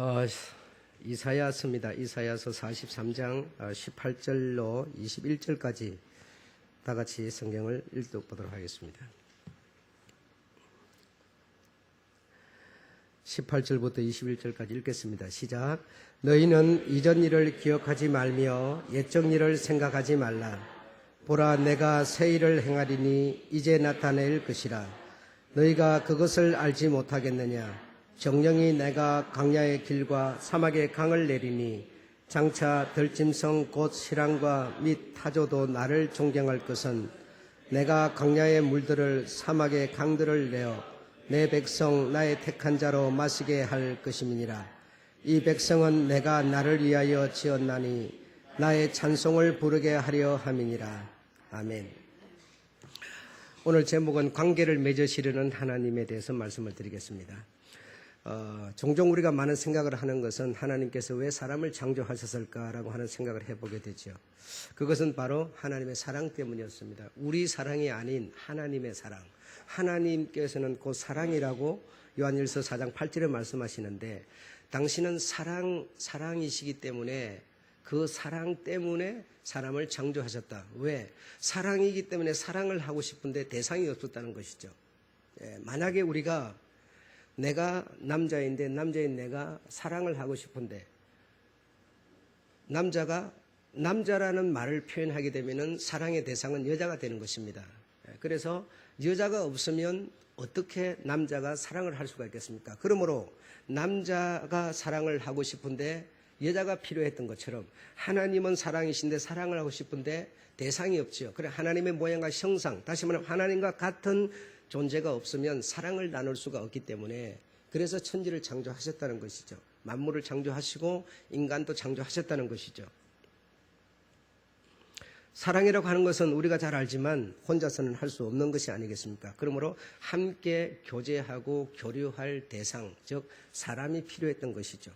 어, 이사야서입니다. 이사야서 43장 18절로 21절까지 다 같이 성경을 읽어보도록 하겠습니다. 18절부터 21절까지 읽겠습니다. 시작. 너희는 이전 일을 기억하지 말며 옛적 일을 생각하지 말라. 보라, 내가 새 일을 행하리니 이제 나타낼 것이라. 너희가 그것을 알지 못하겠느냐. 정령이 내가 광야의 길과 사막의 강을 내리니 장차 들짐승 곧 시랑과 및 타조도 나를 존경할 것은 내가 광야의 물들을 사막의 강들을 내어 내 백성 나의 택한 자로 마시게 할 것임이니라. 이 백성은 내가 나를 위하여 지었나니 나의 찬송을 부르게 하려 함이니라. 아멘. 오늘 제목은 관계를 맺으시려는 하나님에 대해서 말씀을 드리겠습니다. 종종 우리가 많은 생각을 하는 것은 하나님께서 왜 사람을 창조하셨을까라고 하는 생각을 해보게 되죠. 그것은 바로 하나님의 사랑 때문이었습니다. 우리 사랑이 아닌 하나님의 사랑. 하나님께서는 곧 사랑이라고 요한일서 4장 8절에 말씀하시는데, 당신은 사랑이시기 때문에 그 사랑 때문에 사람을 창조하셨다. 왜? 사랑이기 때문에 사랑을 하고 싶은데 대상이 없었다는 것이죠. 만약에 우리가 내가 남자인데 남자인 내가 사랑을 하고 싶은데 남자라는 말을 표현하게 되면은 사랑의 대상은 여자가 되는 것입니다. 그래서 여자가 없으면 어떻게 남자가 사랑을 할 수가 있겠습니까? 그러므로 남자가 사랑을 하고 싶은데 여자가 필요했던 것처럼 하나님은 사랑이신데 사랑을 하고 싶은데 대상이 없지요. 그래 하나님의 모양과 형상, 다시 말하면 하나님과 같은 존재가 없으면 사랑을 나눌 수가 없기 때문에 그래서 천지를 창조하셨다는 것이죠. 만물을 창조하시고 인간도 창조하셨다는 것이죠. 사랑이라고 하는 것은 우리가 잘 알지만 혼자서는 할 수 없는 것이 아니겠습니까? 그러므로 함께 교제하고 교류할 대상, 즉 사람이 필요했던 것이죠.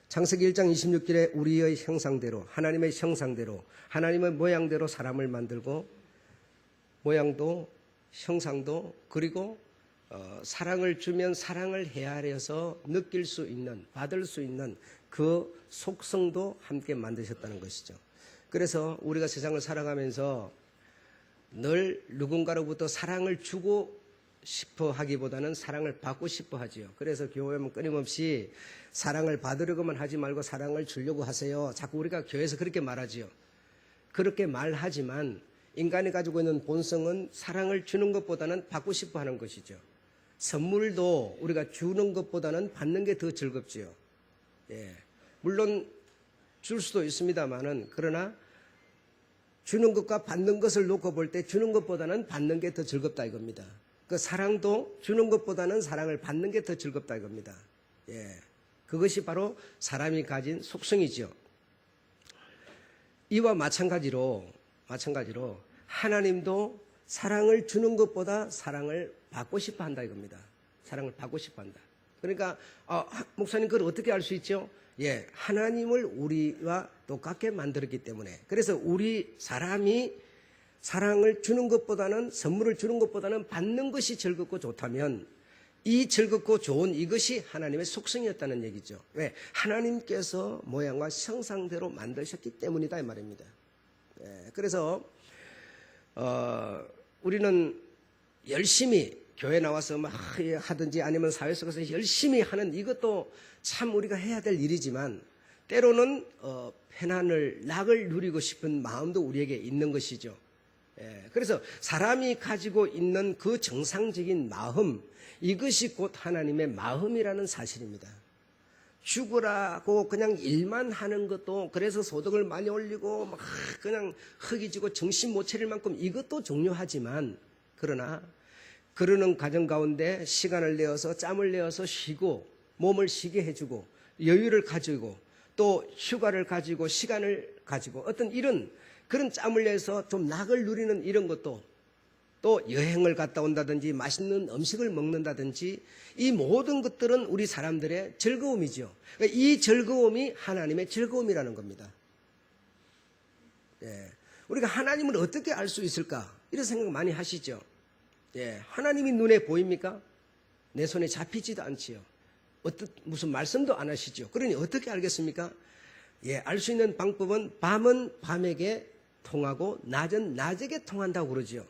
창세기 1장 26절에 우리의 형상대로, 하나님의 형상대로, 하나님의 모양대로 사람을 만들고 모양도 형상도 그리고 사랑을 주면 사랑을 헤아려서 느낄 수 있는, 받을 수 있는 그 속성도 함께 만드셨다는 것이죠. 그래서 우리가 세상을 살아가면서 늘 누군가로부터 사랑을 주고 싶어 하기보다는 사랑을 받고 싶어 하지요. 그래서 교회는 끊임없이 사랑을 받으려고만 하지 말고 사랑을 주려고 하세요. 자꾸 우리가 교회에서 그렇게 말하지요. 그렇게 말하지만 인간이 가지고 있는 본성은 사랑을 주는 것보다는 받고 싶어 하는 것이죠. 선물도 우리가 주는 것보다는 받는 게 더 즐겁지요. 물론 줄 수도 있습니다만은 그러나 주는 것과 받는 것을 놓고 볼 때 주는 것보다는 받는 게 더 즐겁다 이겁니다. 그 사랑도 주는 것보다는 사랑을 받는 게 더 즐겁다 이겁니다. 그것이 바로 사람이 가진 속성이죠. 이와 마찬가지로 하나님도 사랑을 주는 것보다 사랑을 받고 싶어 한다 이겁니다. 사랑을 받고 싶어 한다. 그러니까 목사님 그걸 어떻게 알 수 있죠? 하나님을 우리와 똑같게 만들었기 때문에. 그래서 우리 사람이 사랑을 주는 것보다는, 선물을 주는 것보다는 받는 것이 즐겁고 좋다면 이 즐겁고 좋은 이것이 하나님의 속성이었다는 얘기죠. 왜? 하나님께서 모양과 형상대로 만드셨기 때문이다 이 말입니다. 그래서 우리는 열심히 교회 나와서 막 하든지 아니면 사회 속에서 열심히 하는 이것도 참 우리가 해야 될 일이지만 때로는 편안을, 낙을 누리고 싶은 마음도 우리에게 있는 것이죠. 그래서 사람이 가지고 있는 그 정상적인 마음, 이것이 곧 하나님의 마음이라는 사실입니다. 죽으라고 그냥 일만 하는 것도, 그래서 소득을 많이 올리고 막 그냥 허기지고 정신 못 차릴 만큼 이것도 중요하지만, 그러나 그러는 과정 가운데 시간을 내어서 짬을 내어서 쉬고 몸을 쉬게 해주고 여유를 가지고 또 휴가를 가지고 시간을 가지고 어떤 이런 그런 짬을 내서 좀 낙을 누리는 이런 것도, 또 여행을 갔다 온다든지 맛있는 음식을 먹는다든지 이 모든 것들은 우리 사람들의 즐거움이죠. 그러니까 이 즐거움이 하나님의 즐거움이라는 겁니다. 우리가 하나님을 어떻게 알 수 있을까? 이런 생각 많이 하시죠. 하나님이 눈에 보입니까? 내 손에 잡히지도 않지요. 무슨 말씀도 안 하시죠. 그러니 어떻게 알겠습니까? 예, 알 수 있는 방법은 밤은 밤에게 통하고 낮은 낮에게 통한다고 그러죠.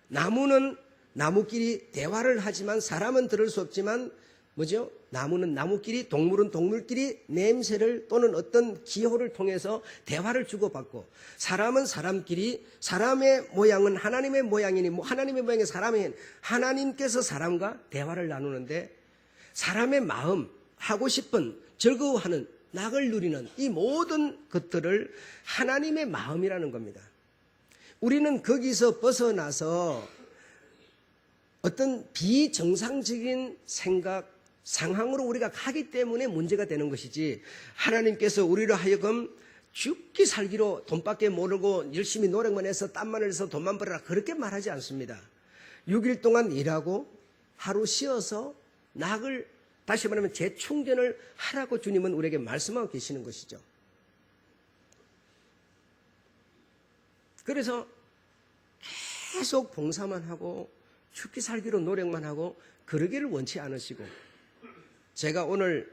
나무는 나무끼리 대화를 하지만 사람은 들을 수 없지만 뭐죠? 나무는 나무끼리, 동물은 동물끼리 냄새를 또는 어떤 기호를 통해서 대화를 주고받고, 사람은 사람끼리, 사람의 모양은 하나님의 모양이니 하나님의 모양이 사람이, 하나님께서 사람과 대화를 나누는데, 사람의 마음, 하고 싶은, 즐거워하는, 낙을 누리는 이 모든 것들을 하나님의 마음이라는 겁니다. 우리는 거기서 벗어나서 어떤 비정상적인 생각, 상황으로 우리가 가기 때문에 문제가 되는 것이지, 하나님께서 우리로 하여금 죽기 살기로 돈밖에 모르고 열심히 노력만 해서 땀만 흘려서 돈만 벌어라 그렇게 말하지 않습니다. 6일 동안 일하고 하루 쉬어서 낙을, 다시 말하면 재충전을 하라고 주님은 우리에게 말씀하고 계시는 것이죠. 그래서 계속 봉사만 하고 죽기 살기로 노력만 하고 그러기를 원치 않으시고, 제가 오늘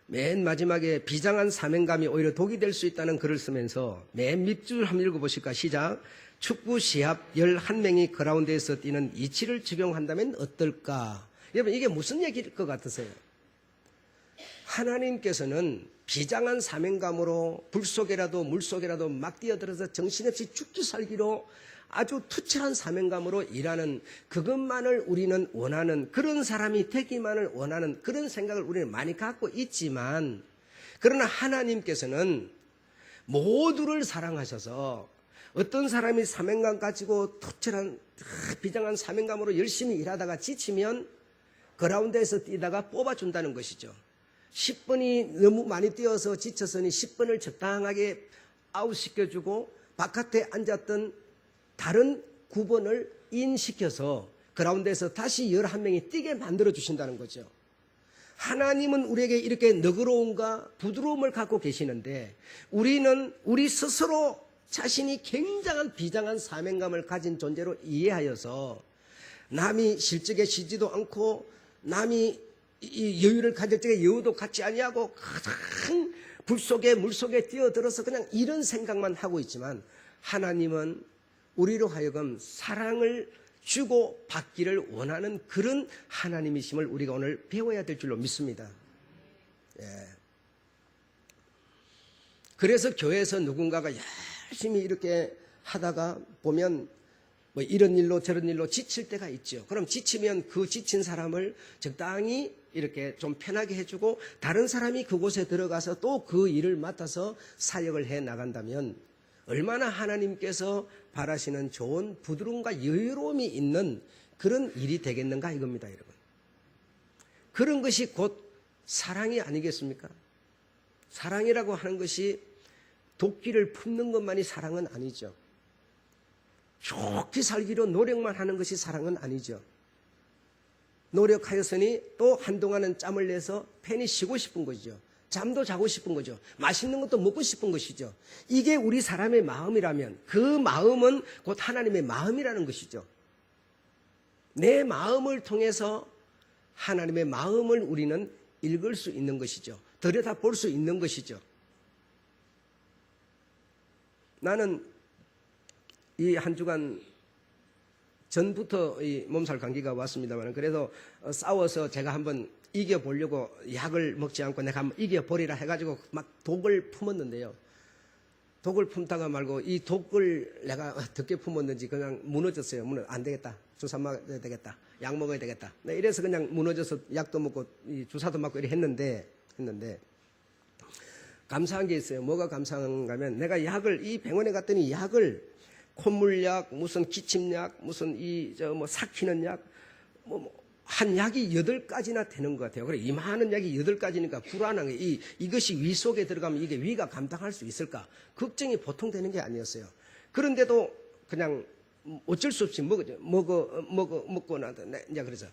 맨 마지막에 비장한 사명감이 오히려 독이 될 수 있다는 글을 쓰면서 맨 밑줄 한번 읽어보실까? 시작. 축구 시합 11명이 그라운드에서 뛰는 이치를 적용한다면 어떨까? 여러분, 이게 무슨 얘기일 것 같으세요? 하나님께서는 비장한 사명감으로 불 속에라도 물 속에라도 막 뛰어들어서 정신없이 죽기 살기로 아주 투철한 사명감으로 일하는, 그것만을 우리는 원하는, 그런 사람이 되기만을 원하는 그런 생각을 우리는 많이 갖고 있지만, 그러나 하나님께서는 모두를 사랑하셔서 어떤 사람이 사명감 가지고 투철한 비장한 사명감으로 열심히 일하다가 지치면 그라운드에서 뛰다가 뽑아준다는 것이죠. 10번이 너무 많이 뛰어서 지쳤으니 10번을 적당하게 아웃시켜주고 바깥에 앉았던 다른 9번을 인시켜서 그라운드에서 다시 11명이 뛰게 만들어 주신다는 거죠. 하나님은 우리에게 이렇게 너그러움과 부드러움을 갖고 계시는데, 우리는 우리 스스로 자신이 굉장한 비장한 사명감을 가진 존재로 이해하여서 남이 실적에 쉬지도 않고 남이 이 여유를 가질 적에 여유도 갖지 아니하고 가장 불 속에 물 속에 뛰어들어서 그냥 이런 생각만 하고 있지만, 하나님은 우리로 하여금 사랑을 주고 받기를 원하는 그런 하나님이심을 우리가 오늘 배워야 될 줄로 믿습니다. 예. 그래서 교회에서 누군가가 열심히 이렇게 하다가 보면 뭐 이런 일로 저런 일로 지칠 때가 있죠. 그럼 지치면 그 지친 사람을 적당히 이렇게 좀 편하게 해주고 다른 사람이 그곳에 들어가서 또 그 일을 맡아서 사역을 해 나간다면 얼마나 하나님께서 바라시는 좋은 부드러움과 여유로움이 있는 그런 일이 되겠는가 이겁니다, 여러분. 그런 것이 곧 사랑이 아니겠습니까? 사랑이라고 하는 것이 도끼를 품는 것만이 사랑은 아니죠. 좋게 살기로 노력만 하는 것이 사랑은 아니죠. 노력하였으니 또 한동안은 짬을 내서 편히 쉬고 싶은 거죠. 잠도 자고 싶은 거죠. 맛있는 것도 먹고 싶은 것이죠. 이게 우리 사람의 마음이라면 그 마음은 곧 하나님의 마음이라는 것이죠. 내 마음을 통해서 하나님의 마음을 우리는 읽을 수 있는 것이죠. 들여다볼 수 있는 것이죠. 나는 이 한 주간 전부터 이 몸살 감기가 왔습니다만, 그래도 싸워서 제가 한번 이겨보려고 약을 먹지 않고 내가 한번 이겨버리라 해가지고 막 독을 품었는데요. 독을 품다가 말고 이 독을 내가 어떻게 품었는지 그냥 무너졌어요. 안 되겠다. 주사 맞아야 되겠다. 약 먹어야 되겠다. 이래서 그냥 무너져서 약도 먹고 주사도 맞고 이렇게 했는데 감사한 게 있어요. 뭐가 감사한가 하면 내가 약을, 이 병원에 갔더니 약을 콧물약, 무슨 기침약, 무슨 삭히는 약, 한 약이 8가지나 되는 것 같아요. 그래, 이 많은 약이 8가지니까 불안한 게, 이것이 위 속에 들어가면 이게 위가 감당할 수 있을까? 걱정이 보통 되는 게 아니었어요. 그런데도 그냥 어쩔 수 없이 먹고 나서, 이제 그래서,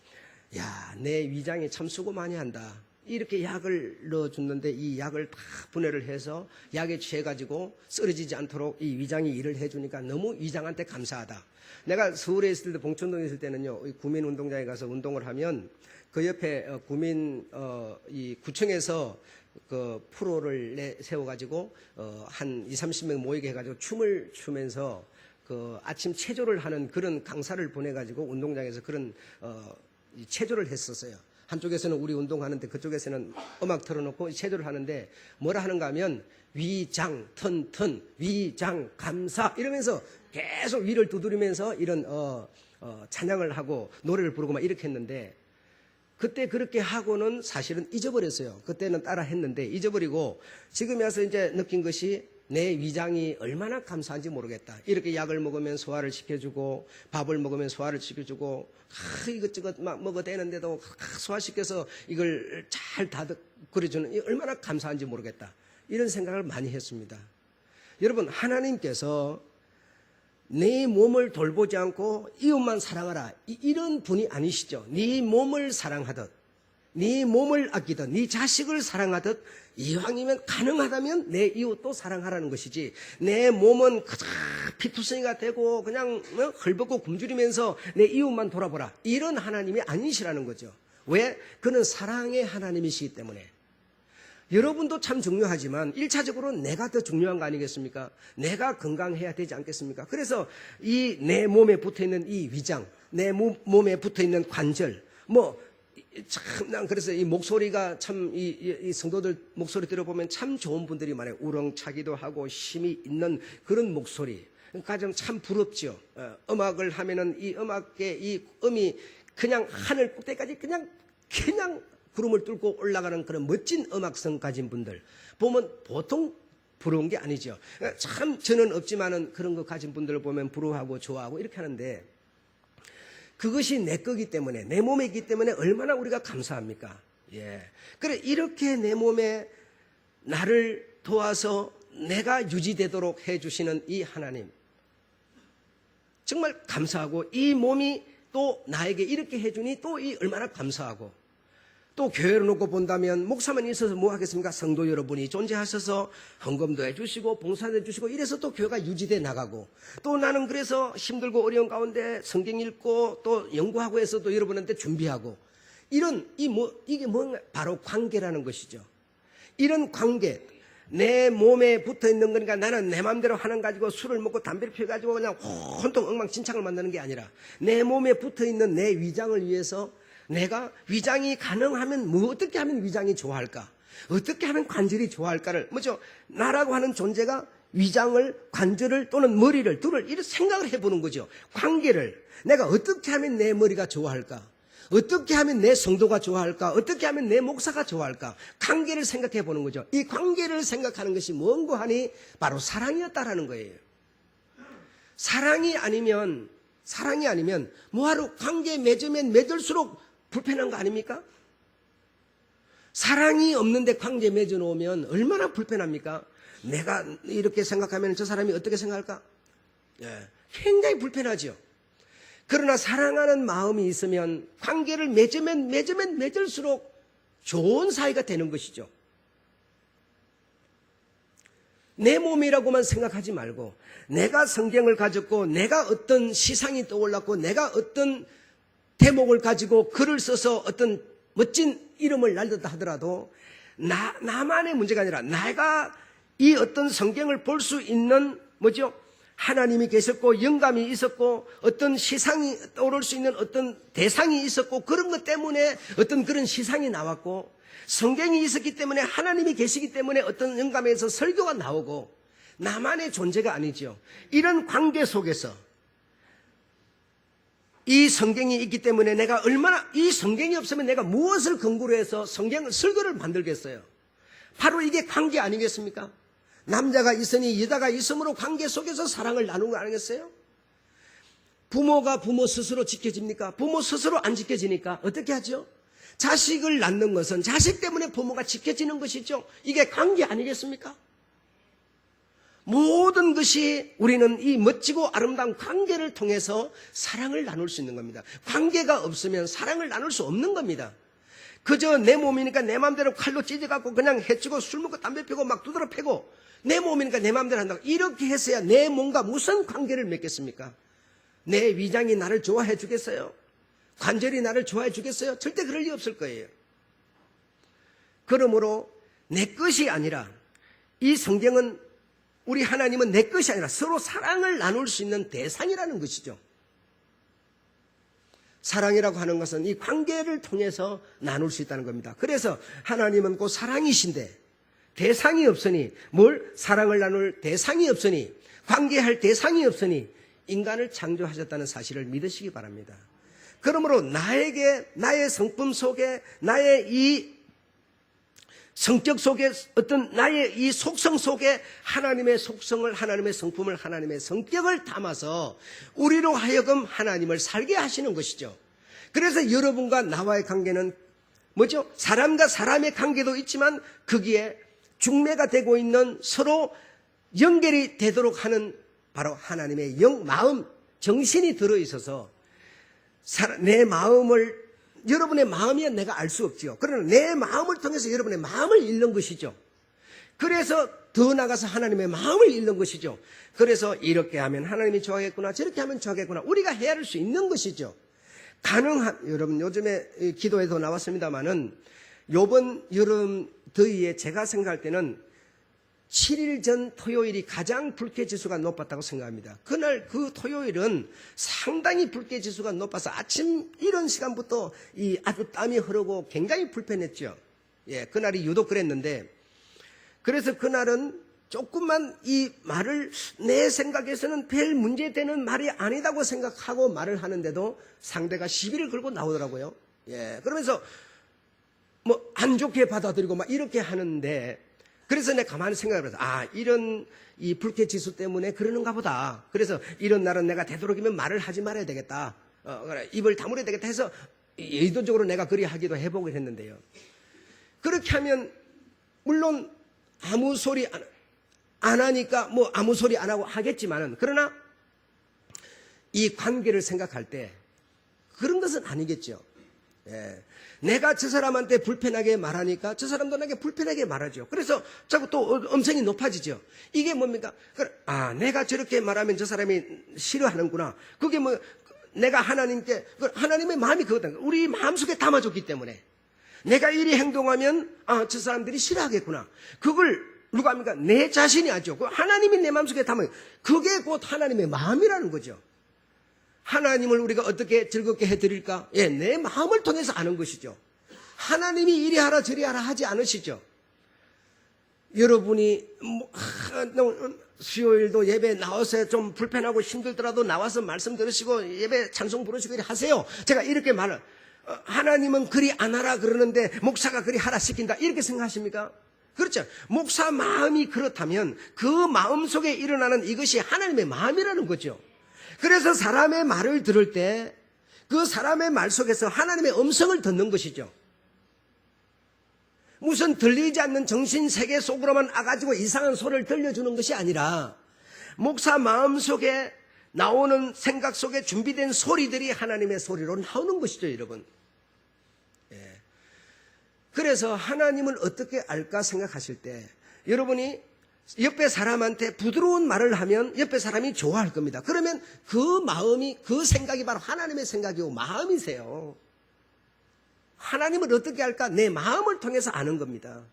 야, 내 위장이 참 수고 많이 한다. 이렇게 약을 넣어줬는데 이 약을 다 분해를 해서 약에 취해가지고 쓰러지지 않도록 이 위장이 일을 해주니까 너무 위장한테 감사하다. 내가 서울에 있을 때, 봉천동에 있을 때는요, 구민운동장에 가서 운동을 하면 그 옆에 구민 이 구청에서 그 프로를 세워가지고 한 20-30명 모이게 해가지고 춤을 추면서 그 아침 체조를 하는 그런 강사를 보내가지고 운동장에서 그런 이 체조를 했었어요. 한쪽에서는 우리 운동하는데 그쪽에서는 음악 틀어놓고 체조를 하는데 뭐라 하는가 하면 위장 턴턴 위장 감사 이러면서 계속 위를 두드리면서 이런 찬양을 하고 노래를 부르고 막 이렇게 했는데 그때 그렇게 하고는 사실은 잊어버렸어요. 그때는 따라 했는데 잊어버리고 지금에 와서 이제 느낀 것이 내 위장이 얼마나 감사한지 모르겠다. 이렇게 약을 먹으면 소화를 시켜주고 밥을 먹으면 소화를 시켜주고 이것저것 막 먹어대는데도 소화시켜서 이걸 잘 다듬어주는 얼마나 감사한지 모르겠다. 이런 생각을 많이 했습니다. 여러분 하나님께서 내 몸을 돌보지 않고 이웃만 사랑하라 이런 분이 아니시죠. 네 몸을 사랑하듯 네 몸을 아끼듯 네 자식을 사랑하듯 이왕이면 가능하다면 내 이웃도 사랑하라는 것이지 내 몸은 그저 피투성이가 되고 그냥 헐벗고 굶주리면서 내 이웃만 돌아보라 이런 하나님이 아니시라는 거죠. 왜? 그는 사랑의 하나님이시기 때문에. 여러분도 참 중요하지만 1차적으로 내가 더 중요한 거 아니겠습니까? 내가 건강해야 되지 않겠습니까? 그래서 이 내 몸에 붙어있는 이 위장, 내 몸에 붙어있는 관절, 난 그래서 이 목소리가 참 이 성도들 목소리 들어보면 참 좋은 분들이 많아요. 우렁차기도 하고 힘이 있는 그런 목소리. 그러니까 참 부럽죠. 음악을 하면은 이 음악의 이 음이 그냥 하늘 꼭대기까지 그냥 구름을 뚫고 올라가는 그런 멋진 음악성 가진 분들 보면 보통 부러운 게 아니죠. 참 저는 없지만은 그런 거 가진 분들을 보면 부러워하고 좋아하고 이렇게 하는데 그것이 내 거기 때문에 내 몸에 있기 때문에 얼마나 우리가 감사합니까? 예. 그래 이렇게 내 몸에 나를 도와서 내가 유지되도록 해주시는 이 하나님 정말 감사하고 이 몸이 또 나에게 이렇게 해주니 또 이 얼마나 감사하고 또 교회를 놓고 본다면 목사만 있어서 뭐 하겠습니까? 성도 여러분이 존재하셔서 헌금도 해주시고 봉사도 해주시고 이래서 또 교회가 유지돼 나가고 또 나는 그래서 힘들고 어려운 가운데 성경 읽고 또 연구하고 해서 또 여러분한테 준비하고 이런 이게 바로 관계라는 것이죠. 이런 관계 내 몸에 붙어 있는 거니까 나는 내 마음대로 하는 가지고 술을 먹고 담배를 피워가지고 그냥 혼통 엉망진창을 만드는 게 아니라 내 몸에 붙어 있는 내 위장을 위해서 내가 위장이 가능하면 어떻게 하면 위장이 좋아할까? 어떻게 하면 관절이 좋아할까를 나라고 하는 존재가 위장을 관절을 또는 머리를 둘을 이렇게 생각을 해보는 거죠. 관계를 내가 어떻게 하면 내 머리가 좋아할까? 어떻게 하면 내 성도가 좋아할까? 어떻게 하면 내 목사가 좋아할까? 관계를 생각해 보는 거죠. 이 관계를 생각하는 것이 뭔고 하니 바로 사랑이었다라는 거예요. 사랑이 아니면 뭐하러 관계에 맺으면 맺을수록 불편한 거 아닙니까? 사랑이 없는데 관계에 맺어 놓으면 얼마나 불편합니까? 내가 이렇게 생각하면 저 사람이 어떻게 생각할까? 굉장히 불편하죠. 그러나 사랑하는 마음이 있으면 관계를 맺으면 맺을수록 좋은 사이가 되는 것이죠. 내 몸이라고만 생각하지 말고 내가 성경을 가졌고 내가 어떤 시상이 떠올랐고 내가 어떤 대목을 가지고 글을 써서 어떤 멋진 이름을 날렸다 하더라도 나만의 문제가 아니라 내가 이 어떤 성경을 볼 수 있는 하나님이 계셨고 영감이 있었고 어떤 시상이 떠오를 수 있는 어떤 대상이 있었고 그런 것 때문에 어떤 그런 시상이 나왔고 성경이 있었기 때문에 하나님이 계시기 때문에 어떤 영감에서 설교가 나오고 나만의 존재가 아니죠. 이런 관계 속에서 이 성경이 있기 때문에 내가 얼마나 이 성경이 없으면 내가 무엇을 근거로 해서 설교를 만들겠어요. 바로 이게 관계 아니겠습니까? 남자가 있으니 여자가 있으므로 관계 속에서 사랑을 나누는 거 아니겠어요? 부모가 부모 스스로 지켜집니까? 부모 스스로 안 지켜지니까 어떻게 하죠? 자식을 낳는 것은 자식 때문에 부모가 지켜지는 것이죠. 이게 관계 아니겠습니까? 모든 것이 우리는 이 멋지고 아름다운 관계를 통해서 사랑을 나눌 수 있는 겁니다. 관계가 없으면 사랑을 나눌 수 없는 겁니다. 그저 내 몸이니까 내 마음대로 칼로 찢어갖고 그냥 해치고 술 먹고 담배 피고 막 두드러 패고 내 몸이니까 내 마음대로 한다고 이렇게 했어야 내 몸과 무슨 관계를 맺겠습니까? 내 위장이 나를 좋아해 주겠어요? 관절이 나를 좋아해 주겠어요? 절대 그럴 리 없을 거예요. 그러므로 내 것이 아니라 이 성경은 우리 하나님은 내 것이 아니라 서로 사랑을 나눌 수 있는 대상이라는 것이죠. 사랑이라고 하는 것은 이 관계를 통해서 나눌 수 있다는 겁니다. 그래서 하나님은 곧 사랑이신데 대상이 없으니 뭘 사랑을 나눌 대상이 없으니 관계할 대상이 없으니 인간을 창조하셨다는 사실을 믿으시기 바랍니다. 그러므로 나에게 나의 성품 속에 나의 이 성격 속에 어떤 나의 이 속성 속에 하나님의 속성을 하나님의 성품을 하나님의 성격을 담아서 우리로 하여금 하나님을 살게 하시는 것이죠. 그래서 여러분과 나와의 관계는 뭐죠? 사람과 사람의 관계도 있지만 거기에 중매가 되고 있는 서로 연결이 되도록 하는 바로 하나님의 마음, 정신이 들어있어서 내 마음을 여러분의 마음이야 내가 알 수 없지요. 그러나 내 마음을 통해서 여러분의 마음을 읽는 것이죠. 그래서 더 나가서 하나님의 마음을 읽는 것이죠. 그래서 이렇게 하면 하나님이 좋아하겠구나 저렇게 하면 좋아하겠구나 우리가 헤아릴 수 있는 것이죠. 여러분 요즘에 기도에도 나왔습니다마는 요번 여름 더위에 제가 생각할 때는 7일 전 토요일이 가장 불쾌지수가 높았다고 생각합니다. 그날 그 토요일은 상당히 불쾌지수가 높아서 아침 이런 시간부터 아주 땀이 흐르고 굉장히 불편했죠. 예, 그날이 유독 그랬는데 그래서 그날은 조금만 이 말을 내 생각에서는 별 문제되는 말이 아니다고 생각하고 말을 하는데도 상대가 시비를 걸고 나오더라고요. 예, 그러면서 뭐 안 좋게 받아들이고 막 이렇게 하는데 그래서 내가 가만히 생각을 해서 이런 이 불쾌지수 때문에 그러는가 보다. 그래서 이런 날은 내가 되도록이면 말을 하지 말아야 되겠다. 그래, 입을 다물어야 되겠다 해서 의도적으로 내가 그리 하기도 해보긴 했는데요. 그렇게 하면 물론 아무 소리 안 하니까 뭐 아무 소리 안 하고 하겠지만은 그러나 이 관계를 생각할 때 그런 것은 아니겠죠. 예. 내가 저 사람한테 불편하게 말하니까 저 사람도 나에게 불편하게 말하죠. 그래서 자꾸 또 음성이 높아지죠. 이게 뭡니까? 내가 저렇게 말하면 저 사람이 싫어하는구나. 그게 뭐 내가 하나님께 하나님의 마음이 그거다. 우리 마음속에 담아줬기 때문에 내가 이리 행동하면 저 사람들이 싫어하겠구나. 그걸 누가 합니까? 내 자신이 하죠. 하나님이 내 마음속에 담아요. 그게 곧 하나님의 마음이라는 거죠. 하나님을 우리가 어떻게 즐겁게 해드릴까? 예, 내 마음을 통해서 아는 것이죠. 하나님이 이리 하라 저리 하라 하지 않으시죠. 여러분이 수요일도 예배 나와서 좀 불편하고 힘들더라도 나와서 말씀 들으시고 예배 찬송 부르시고 이렇게 하세요. 제가 이렇게 말을 하나님은 그리 안 하라 그러는데 목사가 그리 하라 시킨다 이렇게 생각하십니까? 그렇죠. 목사 마음이 그렇다면 그 마음 속에 일어나는 이것이 하나님의 마음이라는 거죠. 그래서 사람의 말을 들을 때 그 사람의 말 속에서 하나님의 음성을 듣는 것이죠. 무슨 들리지 않는 정신세계 속으로만 와가지고 이상한 소리를 들려주는 것이 아니라 목사 마음 속에 나오는 생각 속에 준비된 소리들이 하나님의 소리로 나오는 것이죠, 여러분. 예. 그래서 하나님을 어떻게 알까 생각하실 때 여러분이 옆에 사람한테 부드러운 말을 하면 옆에 사람이 좋아할 겁니다. 그러면 그 마음이 그 생각이 바로 하나님의 생각이고 마음이세요. 하나님을 어떻게 할까? 내 마음을 통해서 아는 겁니다.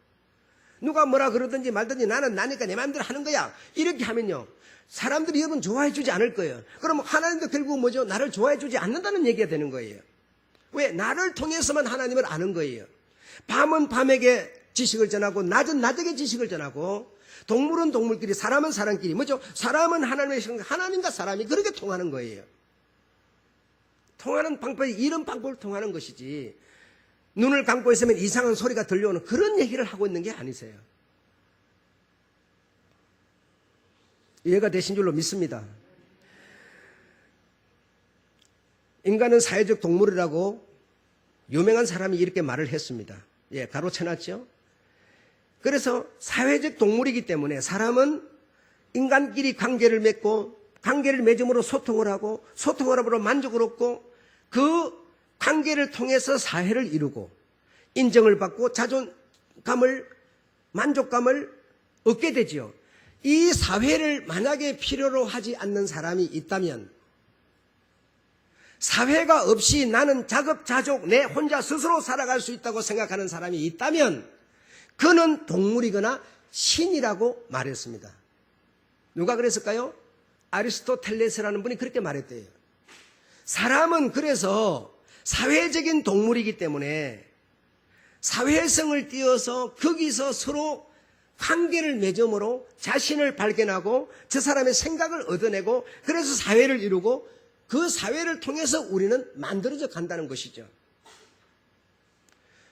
누가 뭐라 그러든지 말든지 나는 나니까 내 마음대로 하는 거야. 이렇게 하면요. 사람들이 여러분 좋아해 주지 않을 거예요. 그럼 하나님도 결국 뭐죠? 나를 좋아해 주지 않는다는 얘기가 되는 거예요. 왜? 나를 통해서만 하나님을 아는 거예요. 밤은 밤에게 지식을 전하고 낮은 낮에게 지식을 전하고 동물은 동물끼리 사람은 사람끼리 뭐죠? 사람은 하나님과 사람이 그렇게 통하는 거예요. 통하는 방법이 이런 방법을 통하는 것이지 눈을 감고 있으면 이상한 소리가 들려오는 그런 얘기를 하고 있는 게 아니세요. 이해가 되신 줄로 믿습니다. 인간은 사회적 동물이라고 유명한 사람이 이렇게 말을 했습니다. 예, 가로쳐놨죠. 그래서 사회적 동물이기 때문에 사람은 인간끼리 관계를 맺고 관계를 맺음으로 소통을 하고 소통을 함으로 만족을 얻고 그 관계를 통해서 사회를 이루고 인정을 받고 자존감을 만족감을 얻게 되지요. 이 사회를 만약에 필요로 하지 않는 사람이 있다면 사회가 없이 나는 자급자족 내 혼자 스스로 살아갈 수 있다고 생각하는 사람이 있다면 그는 동물이거나 신이라고 말했습니다. 누가 그랬을까요? 아리스토텔레스라는 분이 그렇게 말했대요. 사람은 그래서 사회적인 동물이기 때문에 사회성을 띄어서 거기서 서로 관계를 맺음으로 자신을 발견하고 저 사람의 생각을 얻어내고 그래서 사회를 이루고 그 사회를 통해서 우리는 만들어져 간다는 것이죠.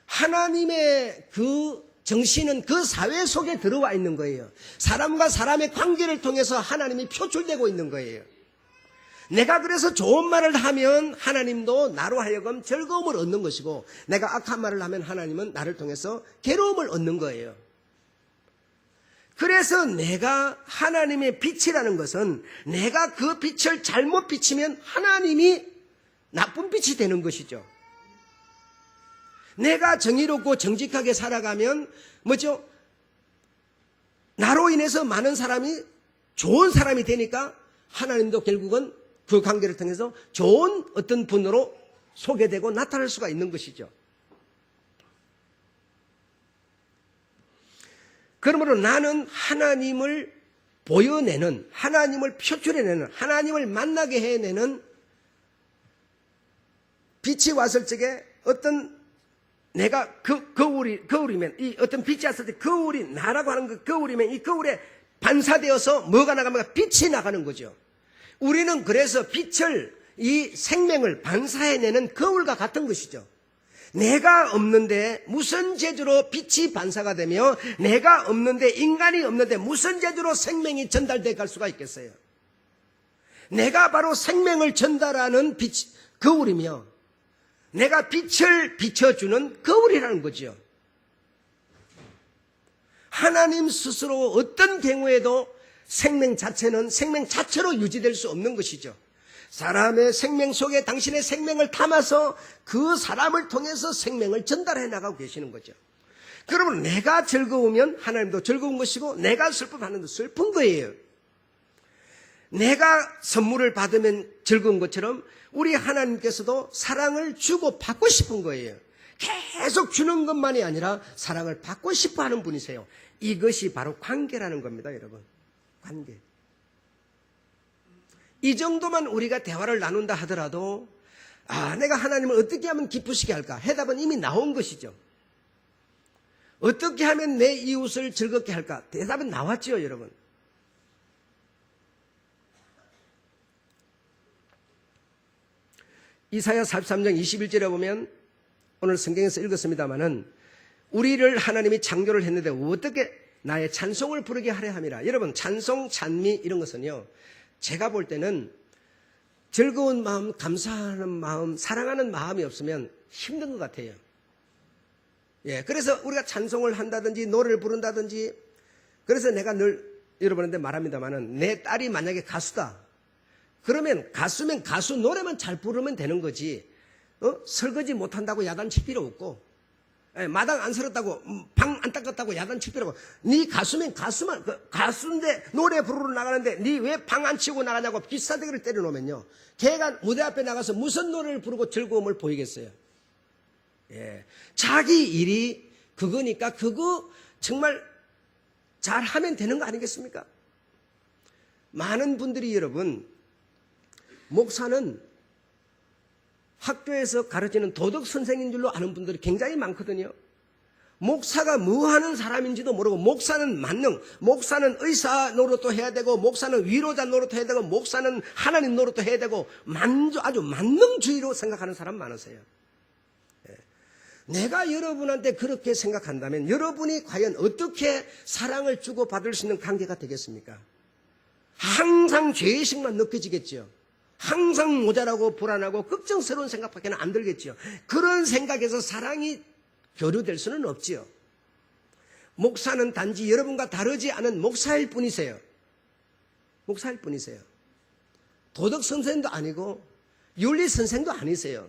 하나님의 그 정신은 그 사회 속에 들어와 있는 거예요. 사람과 사람의 관계를 통해서 하나님이 표출되고 있는 거예요. 내가 그래서 좋은 말을 하면 하나님도 나로 하여금 즐거움을 얻는 것이고 내가 악한 말을 하면 하나님은 나를 통해서 괴로움을 얻는 거예요. 그래서 내가 하나님의 빛이라는 것은 내가 그 빛을 잘못 비치면 하나님이 나쁜 빛이 되는 것이죠. 내가 정의롭고 정직하게 살아가면 뭐죠? 나로 인해서 많은 사람이 좋은 사람이 되니까 하나님도 결국은 그 관계를 통해서 좋은 어떤 분으로 소개되고 나타날 수가 있는 것이죠. 그러므로 나는 하나님을 보여내는, 하나님을 표출해내는, 하나님을 만나게 해내는 빛이 왔을 적에 어떤 내가 거울이면 이 어떤 빛이 왔을 때 거울이 나라고 하는 그 거울이면 이 거울에 반사되어서 뭐가 나가면 빛이 나가는 거죠. 우리는 그래서 빛을 이 생명을 반사해내는 거울과 같은 것이죠. 내가 없는데 무슨 재주로 빛이 반사가 되며 내가 없는데 인간이 없는데 무슨 재주로 생명이 전달돼 갈 수가 있겠어요. 내가 바로 생명을 전달하는 빛, 거울이며 내가 빛을 비춰주는 거울이라는 거죠. 하나님 스스로 어떤 경우에도 생명 자체는 생명 자체로 유지될 수 없는 것이죠. 사람의 생명 속에 당신의 생명을 담아서 그 사람을 통해서 생명을 전달해 나가고 계시는 거죠. 그러면 내가 즐거우면 하나님도 즐거운 것이고 내가 슬프면 하나님도 슬픈 거예요. 내가 선물을 받으면 즐거운 것처럼 우리 하나님께서도 사랑을 주고 받고 싶은 거예요. 계속 주는 것만이 아니라 사랑을 받고 싶어 하는 분이세요. 이것이 바로 관계라는 겁니다, 여러분. 관계. 이 정도만 우리가 대화를 나눈다 하더라도 내가 하나님을 어떻게 하면 기쁘시게 할까? 해답은 이미 나온 것이죠. 어떻게 하면 내 이웃을 즐겁게 할까? 대답은 나왔죠, 여러분. 이사야 43장 21절에 보면 오늘 성경에서 읽었습니다마는 우리를 하나님이 창조를 했는데 어떻게 나의 찬송을 부르게 하려 함이라. 여러분, 찬송, 찬미 이런 것은요, 제가 볼 때는 즐거운 마음, 감사하는 마음, 사랑하는 마음이 없으면 힘든 것 같아요. 예, 그래서 우리가 찬송을 한다든지 노래를 부른다든지, 그래서 내가 늘 여러분한테 말합니다마는 내 딸이 만약에 가수다. 그러면 가수면 가수 노래만 잘 부르면 되는 거지. 설거지 못한다고 야단칠 필요 없고, 마당 안 설었다고 방 안 닦았다고 야단칠 필요 없고, 네 가수면 가수만, 가수인데 노래 부르러 나가는데 네 왜 방 안 치고 나가냐고 비싸대기를 때려놓으면요, 걔가 무대 앞에 나가서 무슨 노래를 부르고 즐거움을 보이겠어요. 예, 자기 일이 그거니까 그거 정말 잘하면 되는 거 아니겠습니까? 많은 분들이 여러분, 목사는 학교에서 가르치는 도덕 선생인 줄로 아는 분들이 굉장히 많거든요. 목사가 뭐 하는 사람인지도 모르고, 목사는 만능, 목사는 의사 노릇도 해야 되고, 목사는 위로자 노릇도 해야 되고, 목사는 하나님 노릇도 해야 되고, 아주 만능주의로 생각하는 사람 많으세요. 내가 여러분한테 그렇게 생각한다면 여러분이 과연 어떻게 사랑을 주고받을 수 있는 관계가 되겠습니까? 항상 죄의식만 느껴지겠죠. 항상 모자라고 불안하고 걱정스러운 생각밖에 안 들겠죠. 그런 생각에서 사랑이 교류될 수는 없지요. 목사는 단지 여러분과 다르지 않은 목사일 뿐이세요. 목사일 뿐이세요. 도덕 선생도 아니고 윤리 선생도 아니세요.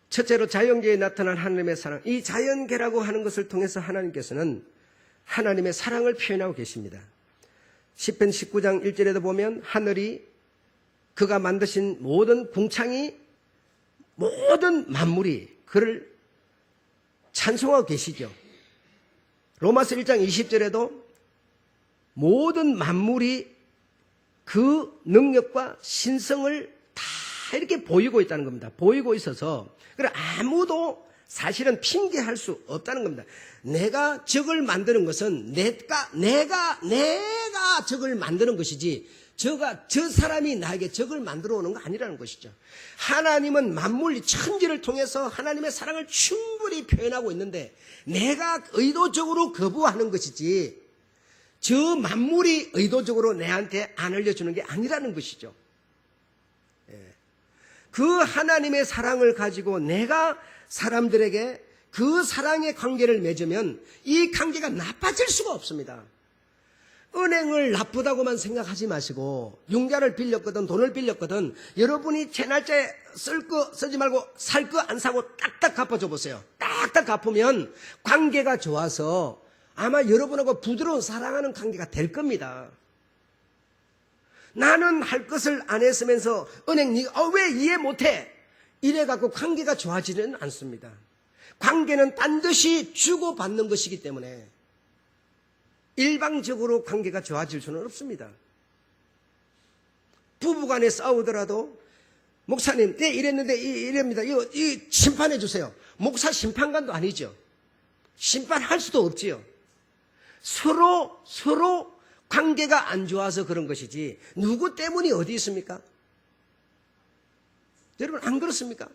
첫째로 자연계에 나타난 하나님의 사랑. 이 자연계라고 하는 것을 통해서 하나님께서는 하나님의 사랑을 표현하고 계십니다. 시편 19장 1절에도 보면 하늘이 그가 만드신 모든 궁창이 모든 만물이 그를 찬송하고 계시죠. 로마서 1장 20절에도 모든 만물이 그 능력과 신성을 다 이렇게 보이고 있다는 겁니다. 보이고 있어서 그래 아무도 사실은 핑계할 수 없다는 겁니다. 내가 적을 만드는 것은 내가 적을 만드는 것이지 저 사람이 나에게 적을 만들어 오는 거 아니라는 것이죠. 하나님은 만물 천지를 통해서 하나님의 사랑을 충분히 표현하고 있는데 내가 의도적으로 거부하는 것이지 저 만물이 의도적으로 내한테 안 알려주는 게 아니라는 것이죠. 그 하나님의 사랑을 가지고 내가 사람들에게 그 사랑의 관계를 맺으면 이 관계가 나빠질 수가 없습니다. 은행을 나쁘다고만 생각하지 마시고 융자를 빌렸거든 돈을 빌렸거든 여러분이 제 날짜에 쓸 거 쓰지 말고 살 거 안 사고 딱딱 갚아줘 보세요. 딱딱 갚으면 관계가 좋아서 아마 여러분하고 부드러운 사랑하는 관계가 될 겁니다. 나는 할 것을 안 했으면서 은행 왜 이해 못해? 이래갖고 관계가 좋아지지는 않습니다. 관계는 반드시 주고받는 것이기 때문에 일방적으로 관계가 좋아질 수는 없습니다. 부부간에 싸우더라도 목사님 네 이랬는데 이랍니다. 이거 심판해 주세요. 목사 심판관도 아니죠. 심판할 수도 없지요. 서로 관계가 안 좋아서 그런 것이지 누구 때문이 어디 있습니까? 여러분 안 그렇습니까?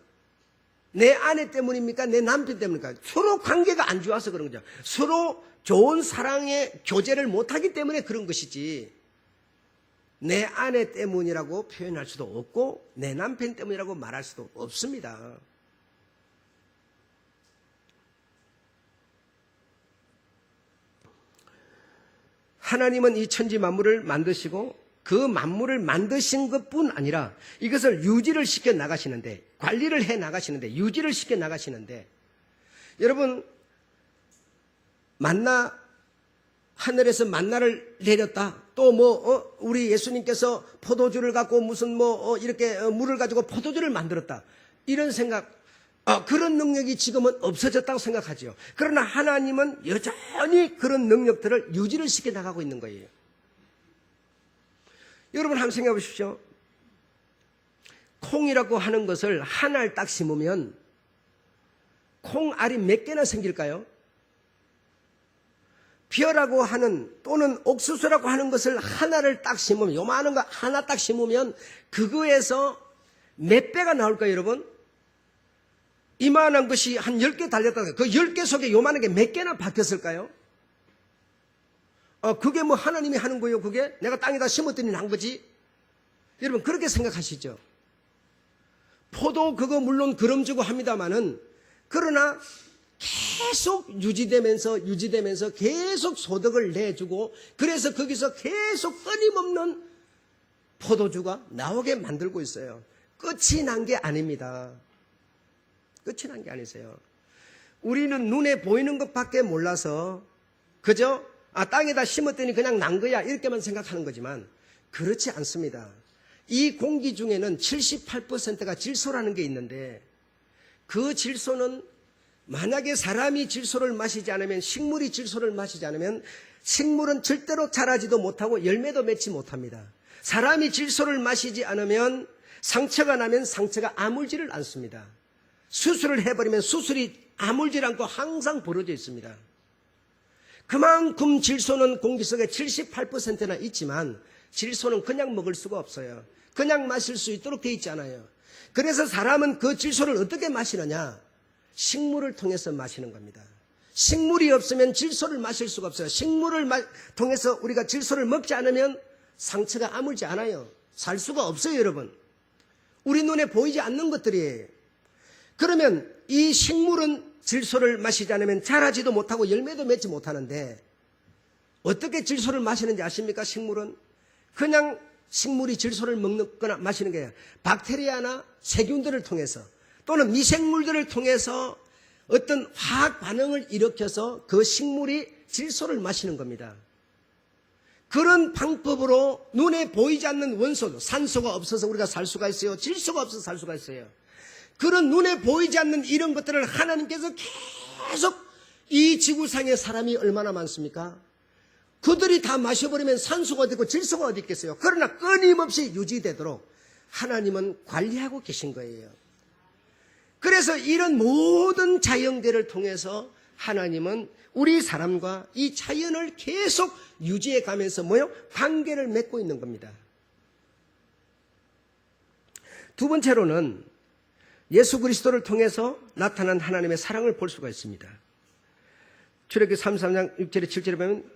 내 아내 때문입니까? 내 남편 때문입니까? 서로 관계가 안 좋아서 그런 거죠. 서로 좋은 사랑의 교제를 못하기 때문에 그런 것이지 내 아내 때문이라고 표현할 수도 없고 내 남편 때문이라고 말할 수도 없습니다. 하나님은 이 천지 만물을 만드시고 그 만물을 만드신 것뿐 아니라 이것을 유지를 시켜 나가시는데 관리를 해 나가시는데 유지를 시켜 나가시는데 여러분 만나 하늘에서 만나를 내렸다. 또 우리 예수님께서 포도주를 갖고 무슨 이렇게 물을 가지고 포도주를 만들었다. 이런 생각 그런 능력이 지금은 없어졌다고 생각하죠. 그러나 하나님은 여전히 그런 능력들을 유지를 시켜 나가고 있는 거예요. 여러분 한번 생각해 보십시오. 콩이라고 하는 것을 하나를 딱 심으면 콩알이 몇 개나 생길까요? 벼라고 하는 또는 옥수수라고 하는 것을 하나를 딱 심으면 요만한 거 하나 딱 심으면 그거에서 몇 배가 나올까요 여러분? 이만한 것이 한 10개 달렸다. 그 10개 속에 요만한 게 몇 개나 박혔을까요? 그게 뭐 하나님이 하는 거예요 그게? 내가 땅에다 심었더니 난 거지? 여러분 그렇게 생각하시죠? 포도 그거 물론 거름지고 합니다마는 그러나 계속 유지되면서 계속 소득을 내주고 그래서 거기서 계속 끊임없는 포도주가 나오게 만들고 있어요. 끝이 난 게 아닙니다. 끝이 난 게 아니세요. 우리는 눈에 보이는 것밖에 몰라서 그저 땅에다 심었더니 그냥 난 거야 이렇게만 생각하는 거지만 그렇지 않습니다. 이 공기 중에는 78%가 질소라는 게 있는데 그 질소는 만약에 사람이 질소를 마시지 않으면 식물이 질소를 마시지 않으면 식물은 절대로 자라지도 못하고 열매도 맺지 못합니다. 사람이 질소를 마시지 않으면 상처가 나면 상처가 아물지를 않습니다. 수술을 해버리면 수술이 아물지 않고 항상 벌어져 있습니다. 그만큼 질소는 공기 속에 78%나 있지만 질소는 그냥 먹을 수가 없어요. 그냥 마실 수 있도록 돼 있지 않아요. 그래서 사람은 그 질소를 어떻게 마시느냐? 식물을 통해서 마시는 겁니다. 식물이 없으면 질소를 마실 수가 없어요. 식물을 통해서 우리가 질소를 먹지 않으면 상처가 아물지 않아요. 살 수가 없어요, 여러분. 우리 눈에 보이지 않는 것들이에요. 그러면 이 식물은 질소를 마시지 않으면 자라지도 못하고 열매도 맺지 못하는데 어떻게 질소를 마시는지 아십니까? 식물은 그냥 식물이 질소를 먹거나 마시는 게 아니라 박테리아나 세균들을 통해서 또는 미생물들을 통해서 어떤 화학 반응을 일으켜서 그 식물이 질소를 마시는 겁니다. 그런 방법으로 눈에 보이지 않는 원소, 산소가 없어서 우리가 살 수가 있어요. 질소가 없어서 살 수가 있어요. 그런 눈에 보이지 않는 이런 것들을 하나님께서 계속 이 지구상에 사람이 얼마나 많습니까? 그들이 다 마셔버리면 산소가 어디 있고 질소가 어디 있겠어요. 그러나 끊임없이 유지되도록 하나님은 관리하고 계신 거예요. 그래서 이런 모든 자연계를 통해서 하나님은 우리 사람과 이 자연을 계속 유지해 가면서 뭐요? 관계를 맺고 있는 겁니다. 두 번째로는 예수 그리스도를 통해서 나타난 하나님의 사랑을 볼 수가 있습니다. 출애굽기 33장 6절에 7절에 보면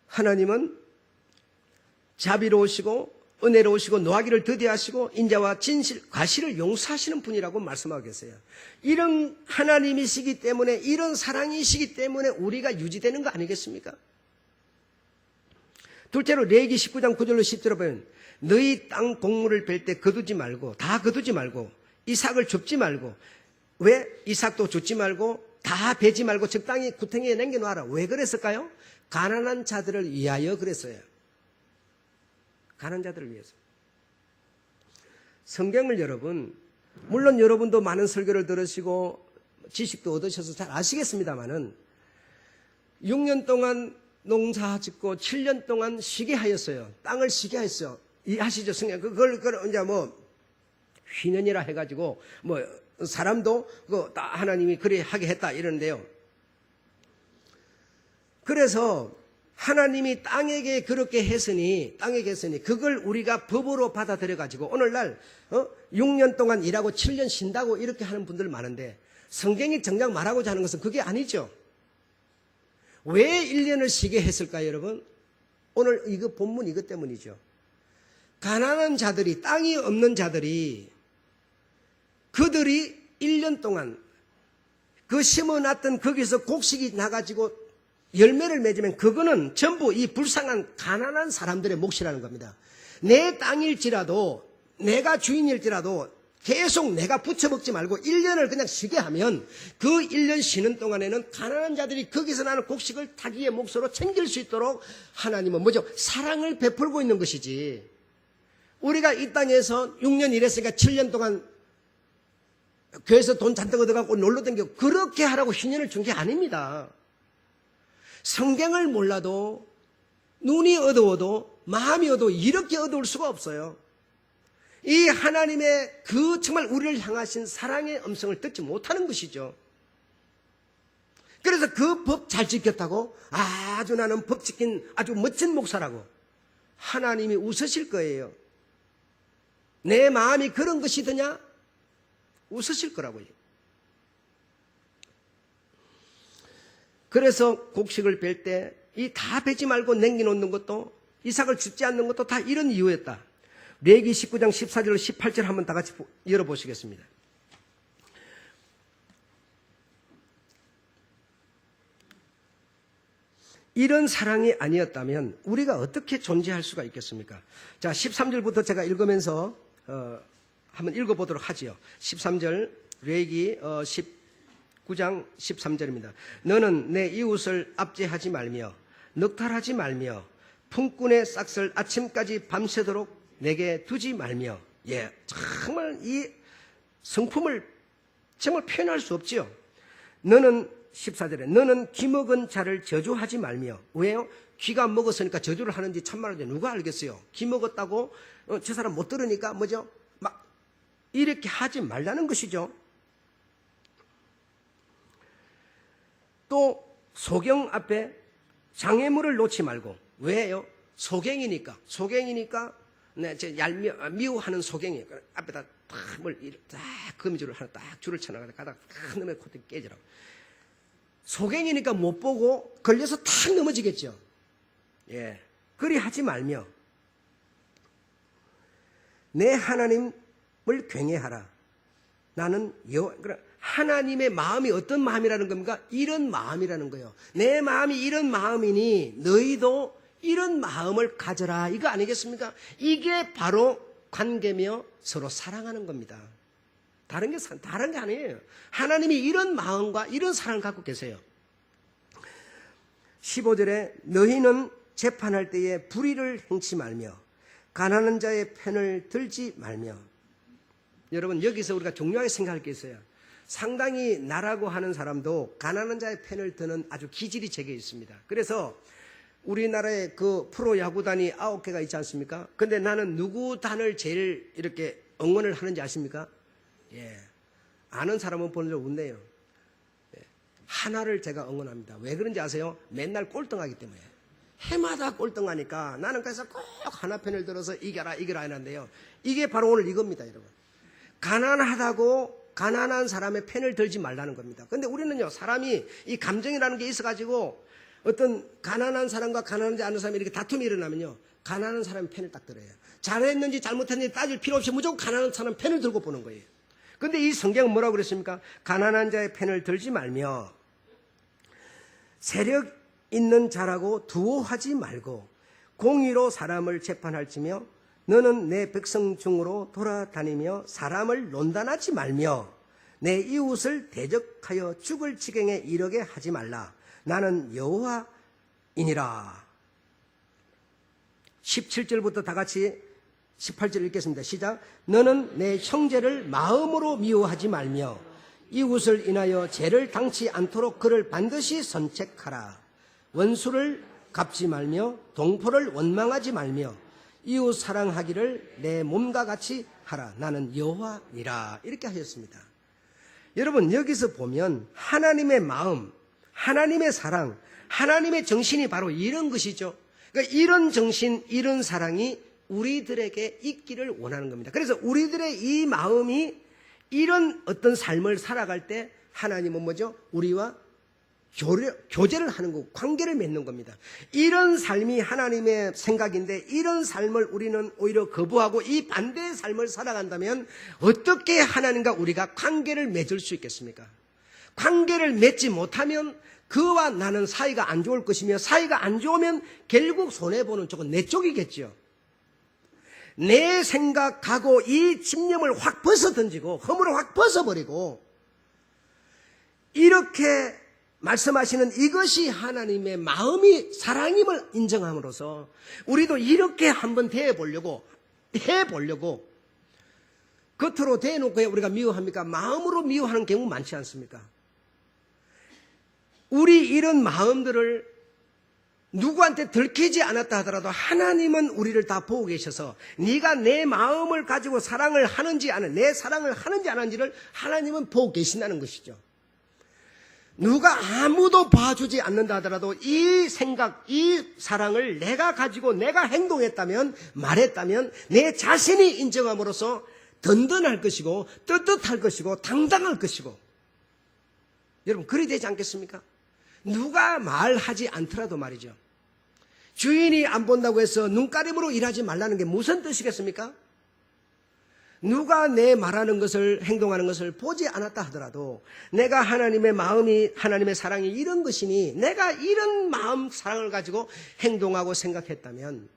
하나님은 자비로우시고 은혜로우시고 노하기를 더디하시고 인자와 진실, 과실을 용서하시는 분이라고 말씀하고 계세요. 이런 하나님이시기 때문에, 이런 사랑이시기 때문에 우리가 유지되는 거 아니겠습니까? 둘째로 레위기 19장 9절로 10절에 보면 너희 땅 곡물을 벨 때 거두지 말고, 다 거두지 말고 이삭을 줍지 말고, 왜 이삭도 줍지 말고 다 베지 말고 적당히 구덩이에 남겨놓아라. 왜 그랬을까요? 가난한 자들을 위하여 그랬어요. 가난한 자들을 위해서. 성경을 여러분, 물론 여러분도 많은 설교를 들으시고 지식도 얻으셔서 잘 아시겠습니다만은 6년 동안 농사 짓고 7년 동안 쉬게 하였어요. 땅을 쉬게 하였어요. 이해하시죠? 성경 그걸 이제 뭐 휘년이라 해가지고 뭐 사람도 하나님이 그래 하게 했다 이러는데요. 그래서 하나님이 땅에게 그렇게 했으니 그걸 우리가 법으로 받아들여 가지고 오늘날 6년 동안 일하고 7년 쉰다고 이렇게 하는 분들 많은데 성경이 정작 말하고자 하는 것은 그게 아니죠. 왜 1년을 쉬게 했을까요, 여러분? 오늘 이거 본문 이것 때문이죠. 가난한 자들이, 땅이 없는 자들이, 그들이 1년 동안 그 심어놨던 거기서 곡식이 나가지고 열매를 맺으면 그거는 전부 이 불쌍한 가난한 사람들의 몫이라는 겁니다. 내 땅일지라도, 내가 주인일지라도 계속 내가 부쳐먹지 말고 1년을 그냥 쉬게 하면 그 1년 쉬는 동안에는 가난한 자들이 거기서 나는 곡식을 자기의 몫으로 챙길 수 있도록 하나님은 뭐죠? 사랑을 베풀고 있는 것이지. 우리가 이 땅에서 6년 일했으니까 7년 동안 교회에서 돈 잔뜩 얻어갖고 놀러 다니고 그렇게 하라고 희년을 준 게 아닙니다. 성경을 몰라도 눈이 어두워도 마음이 어두워 이렇게 어두울 수가 없어요. 이 하나님의 그 정말 우리를 향하신 사랑의 음성을 듣지 못하는 것이죠. 그래서 그 법 잘 지켰다고 아주 나는 법 지킨 아주 멋진 목사라고 하나님이 웃으실 거예요. 내 마음이 그런 것이더냐? 웃으실 거라고요. 그래서 곡식을 벨 때 이 다 베지 말고 남겨놓는 것도 이삭을 줍지 않는 것도 다 이런 이유였다. 레위기 19장 14절 18절 한번 다 같이 열어보시겠습니다. 이런 사랑이 아니었다면 우리가 어떻게 존재할 수가 있겠습니까? 자, 13절부터 제가 읽으면서 한번 읽어보도록 하지요. 13절 레위기 19장 13절입니다. 너는 내 이웃을 압제하지 말며 넉탈하지 말며 품꾼의 싹을 아침까지 밤새도록 내게 두지 말며. 예, 정말 이 성품을 정말 표현할 수 없지요. 너는 14절에 너는 귀 먹은 자를 저주하지 말며. 왜요? 귀가 먹었으니까 저주를 하는지 참말로 누가 알겠어요? 귀 먹었다고 저 사람 못 들으니까 뭐죠? 막 이렇게 하지 말라는 것이죠. 또 소경 앞에 장애물을 놓지 말고. 왜요? 소경이니까 네, 미워하는 소경이 앞에다 딱 거미줄을 하나 딱 줄을 쳐나가다 가다가 딱 넘어 코트 깨지라고. 소경이니까 못 보고 걸려서 탁 넘어지겠죠. 예, 그리 하지 말며 내 하나님을 경외하라. 나는 하나님의 마음이 어떤 마음이라는 겁니까? 이런 마음이라는 거예요. 내 마음이 이런 마음이니 너희도 이런 마음을 가져라. 이거 아니겠습니까? 이게 바로 관계며 서로 사랑하는 겁니다. 다른 게 아니에요. 하나님이 이런 마음과 이런 사랑을 갖고 계세요. 15절에 너희는 재판할 때에 불의를 행치 말며 가난한 자의 편을 들지 말며. 여러분, 여기서 우리가 중요하게 생각할 게 있어요. 상당히 나라고 하는 사람도 가난한 자의 편을 드는 아주 기질이 제게 있습니다. 그래서 우리나라에 그 프로야구단이 9개가 있지 않습니까? 근데 나는 누구 단을 제일 이렇게 응원을 하는지 아십니까? 예. 아는 사람은 보는 줄 웃네요. 예. 하나를 제가 응원합니다. 왜 그런지 아세요? 맨날 꼴등하기 때문에. 해마다 꼴등하니까 나는 그래서 꼭 하나 편을 들어서 이겨라 이러는데요. 이게 바로 오늘 이겁니다, 여러분. 가난하다고 가난한 사람의 편을 들지 말라는 겁니다. 근데 우리는요, 사람이 이 감정이라는 게 있어가지고 어떤 가난한 사람과 가난하지 않은 사람이 이렇게 다툼이 일어나면요, 가난한 사람의 편을 딱 들어요. 잘했는지 잘못했는지 따질 필요 없이 무조건 가난한 사람 편을 들고 보는 거예요. 근데 이 성경은 뭐라고 그랬습니까? 가난한 자의 편을 들지 말며 세력 있는 자라고 두어하지 말고 공의로 사람을 재판할지며 너는 내 백성 중으로 돌아다니며 사람을 논단하지 말며 내 이웃을 대적하여 죽을 지경에 이르게 하지 말라. 나는 여호와이니라. 17절부터 다 같이 18절 읽겠습니다. 시작. 너는 내 형제를 마음으로 미워하지 말며 이웃을 인하여 죄를 당치 않도록 그를 반드시 선책하라. 원수를 갚지 말며 동포를 원망하지 말며 이웃 사랑하기를 내 몸과 같이 하라. 나는 여호와니라. 이렇게 하셨습니다. 여러분, 여기서 보면 하나님의 마음, 하나님의 사랑, 하나님의 정신이 바로 이런 것이죠. 그러니까 이런 정신, 이런 사랑이 우리들에게 있기를 원하는 겁니다. 그래서 우리들의 이 마음이 이런 어떤 삶을 살아갈 때 하나님은 뭐죠? 우리와 교제를 하는 거고 관계를 맺는 겁니다. 이런 삶이 하나님의 생각인데 이런 삶을 우리는 오히려 거부하고 이 반대의 삶을 살아간다면 어떻게 하나님과 우리가 관계를 맺을 수 있겠습니까? 관계를 맺지 못하면 그와 나는 사이가 안 좋을 것이며 사이가 안 좋으면 결국 손해보는 쪽은 내 쪽이겠죠. 내 생각하고 이 집념을 확 벗어던지고 허물을 확 벗어버리고 이렇게 말씀하시는 이것이 하나님의 마음이 사랑임을 인정함으로써 우리도 이렇게 한번 해보려고 겉으로 대놓고 우리가 미워합니까? 마음으로 미워하는 경우 많지 않습니까? 우리 이런 마음들을 누구한테 들키지 않았다 하더라도 하나님은 우리를 다 보고 계셔서 네가 내 마음을 가지고 사랑을 하는지 내 사랑을 하는지 안 하는지를 하나님은 보고 계신다는 것이죠. 누가 아무도 봐주지 않는다 하더라도 이 생각, 이 사랑을 내가 가지고 내가 행동했다면 말했다면 내 자신이 인정함으로써 든든할 것이고 떳떳할 것이고 당당할 것이고 여러분 그리 되지 않겠습니까? 누가 말하지 않더라도 말이죠. 주인이 안 본다고 해서 눈가림으로 일하지 말라는 게 무슨 뜻이겠습니까? 누가 내 말하는 것을 행동하는 것을 보지 않았다 하더라도 내가 하나님의 마음이 하나님의 사랑이 이런 것이니 내가 이런 마음 사랑을 가지고 행동하고 생각했다면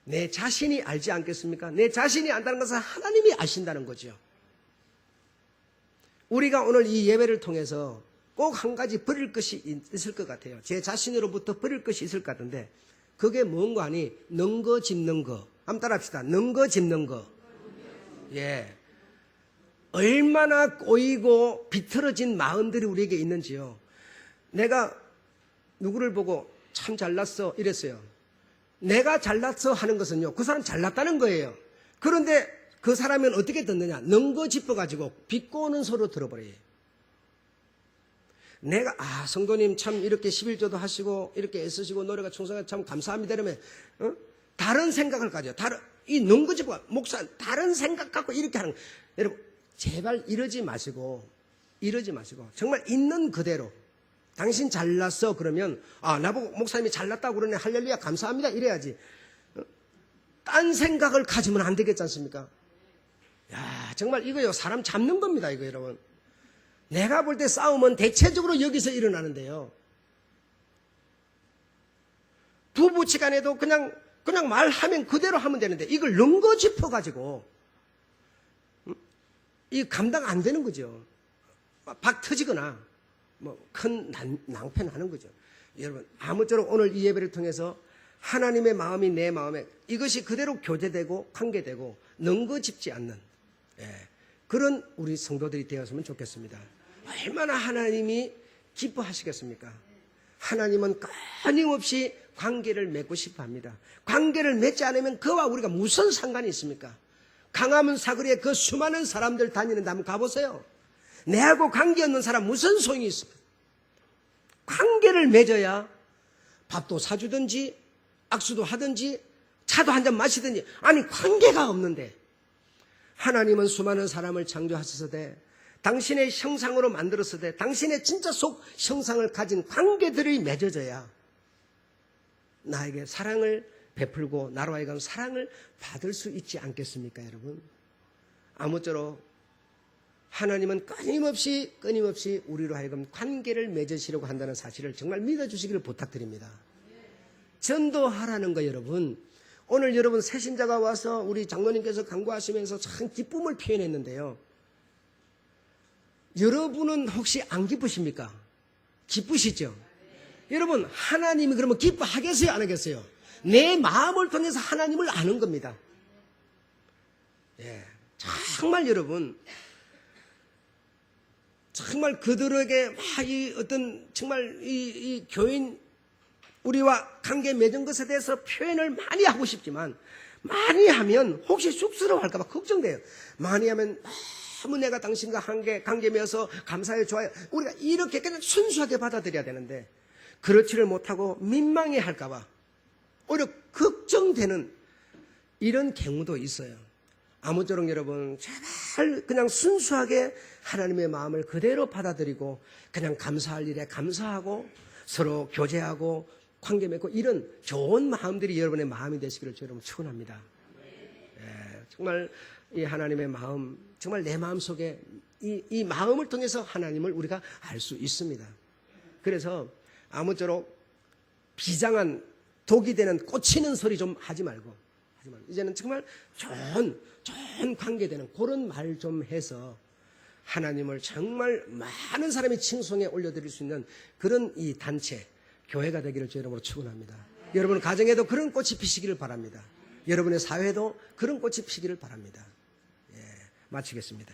내 자신이 알지 않겠습니까? 내 자신이 안다는 것은 하나님이 아신다는 거죠. 우리가 오늘 이 예배를 통해서 꼭 한 가지 버릴 것이 있을 것 같아요. 제 자신으로부터 버릴 것이 있을 것 같은데 그게 뭔가 하니 는 거 짚는 거. 한번 따라합시다. 는 거 짚는 거. 예, 얼마나 꼬이고 비틀어진 마음들이 우리에게 있는지요. 내가 누구를 보고 참 잘났어 이랬어요. 내가 잘났어 하는 것은요, 그 사람 잘났다는 거예요. 그런데 그 사람은 어떻게 듣느냐? 능거 짚어가지고 비꼬는 소로 들어버려요. 내가 성도님 참 이렇게 11조도 하시고 이렇게 애쓰시고 노래가 충성해 참 감사합니다 이러면 다른 생각을 가져. 이 능거집과 목사 다른 생각 갖고 이렇게 하는 거예요. 여러분 제발 이러지 마시고 정말 있는 그대로 당신 잘났어 그러면 나보고 목사님이 잘났다고 그러네 할렐루야 감사합니다 이래야지. 딴 생각을 가지면 안 되겠지 않습니까? 야 정말 이거요 사람 잡는 겁니다 이거 여러분. 내가 볼 때 싸움은 대체적으로 여기서 일어나는데요. 부부치간에도 그냥 말하면 그대로 하면 되는데 이걸 능거 짚어가지고 이 감당 안 되는 거죠. 박 터지거나 뭐 큰 낭패 나는 거죠. 여러분, 아무쪼록 오늘 이 예배를 통해서 하나님의 마음이 내 마음에 이것이 그대로 교제되고 관계되고 능거짚지 않는 그런 우리 성도들이 되었으면 좋겠습니다. 얼마나 하나님이 기뻐하시겠습니까? 하나님은 끊임없이 관계를 맺고 싶어 합니다. 관계를 맺지 않으면 그와 우리가 무슨 상관이 있습니까? 강화문 사거리에 그 수많은 사람들 다니는데 한번 가보세요. 내하고 관계 없는 사람 무슨 소용이 있습니까? 관계를 맺어야 밥도 사주든지 악수도 하든지 차도 한 잔 마시든지. 아니 관계가 없는데 하나님은 수많은 사람을 창조하셨으되 당신의 형상으로 만들었으되 당신의 진짜 속 형상을 가진 관계들이 맺어져야 나에게 사랑을 베풀고 나로 하여금 사랑을 받을 수 있지 않겠습니까, 여러분? 아무쪼록 하나님은 끊임없이 우리로 하여금 관계를 맺으시려고 한다는 사실을 정말 믿어주시기를 부탁드립니다. 전도하라는 거 여러분, 오늘 여러분 새신자가 와서 우리 장로님께서 강구하시면서 참 기쁨을 표현했는데요. 여러분은 혹시 안 기쁘십니까? 기쁘시죠? 여러분, 하나님이 그러면 기뻐하겠어요, 안 하겠어요? 내 마음을 통해서 하나님을 아는 겁니다. 정말 여러분, 정말 그들에게 이 어떤 정말 이 교인 우리와 관계 맺은 것에 대해서 표현을 많이 하고 싶지만 많이 하면 혹시 쑥스러워할까 봐 걱정돼요. 많이 하면 너무 내가 당신과 관계 맺어서 감사해요, 좋아요. 우리가 이렇게 그냥 순수하게 받아들여야 되는데 그렇지를 못하고 민망해 할까 봐 오히려 걱정되는 이런 경우도 있어요. 아무쪼록 여러분 제발 그냥 순수하게 하나님의 마음을 그대로 받아들이고 그냥 감사할 일에 감사하고 서로 교제하고 관계 맺고 이런 좋은 마음들이 여러분의 마음이 되시기를 여러분 축원합니다. 정말 이 하나님의 마음, 정말 내 마음 속에 이 마음을 통해서 하나님을 우리가 알 수 있습니다. 그래서 아무쪼록 비장한 독이 되는 꽂히는 소리 좀 하지 말고 이제는 정말 좋은 관계되는 그런 말 좀 해서 하나님을 정말 많은 사람이 칭송에 올려드릴 수 있는 그런 이 단체 교회가 되기를 여러분으로 축원합니다. 여러분 가정에도 그런 꽃이 피시기를 바랍니다. 여러분의 사회도 그런 꽃이 피시기를 바랍니다. 마치겠습니다.